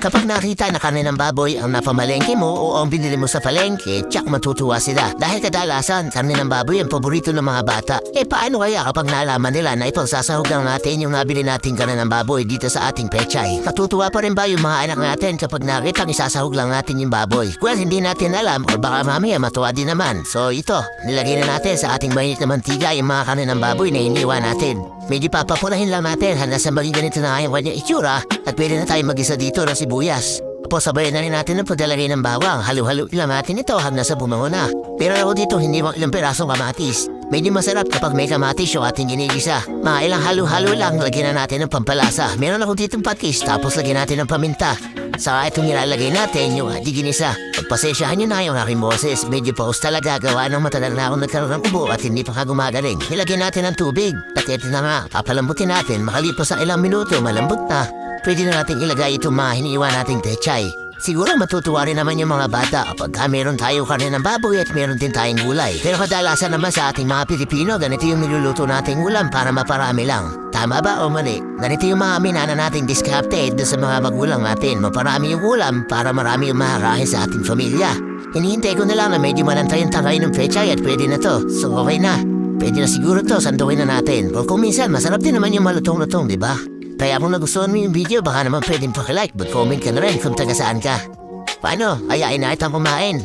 Kapag nakita na karne ng baboy ang napamalengke mo o ang binili mo sa palengke, tsak matutuwa sila. Dahil kadalasan, karne ng baboy ang paborito ng mga bata. Paano kaya kapag nalaman nila na ipagsasahog lang natin yung nabili nating karne ng baboy dito sa ating pechay? Matutuwa pa rin ba yung mga anak natin kapag nakita isasahog lang natin yung baboy? Well, hindi natin alam o baka mamaya matuwa din naman. So ito, nilagay na natin sa ating mainit na mantiga yung mga karne ng baboy na iniwan natin. Medyo papapulahin lang natin hanggang sa maging ganito na yung kanyang itsura at pwede na tayo mag-isa dito ng sibuyas. Tapos sabayan na rin natin ang paglalagay ng bawang. Halo-halo lang natin ito hanggang sa bumango na. Pero ako dito hindi mo ilang pirasong kamatis. Medyo masarap kapag may kamatis yung ating ginigisa. Mga ilang halo-halo lang, lagyan na natin ng pampalasa. Meron ako ditong patis, tapos lagyan natin ng paminta. Saka itong nilalagay natin yung ating ginisa. Pagpasensyahan nyo na yung aking boses. Medyo paus talaga gawa ng matagal na akong nagkaroon ng ubo at hindi pa gumagaling. Nilagyan natin ng tubig. At ito na nga, papalambutin natin. Makalipas sa ilang minuto, malambot na. Pwede na natin ilagay itong mga hiniiwan nating pechay. Siguro matutuwa rin naman yung mga bata kapag meron tayo karne ng baboy at meron din tayong gulay. Pero kadalasan naman sa ating mga Pilipino, ganito yung niluluto nating ulam para maparami lang. Tama ba o mali? Ganito yung mga minana nating discarded sa mga magulang natin. Maparami yung ulam para marami yung maharahin sa ating pamilya. Hinihintay ko na lang na medyo malantay ang tangay ng pechay at pwede na to. So okay na. Pwede na siguro to, sandukin na natin. O kung minsan, masarap din naman yung malutong-lutong, di ba? Kaya kung nagustuhan mo yung video, baka naman pwedeng pakilike, but comment ka na rin kung taga saan ka. Paano? Ayain na itang kumain.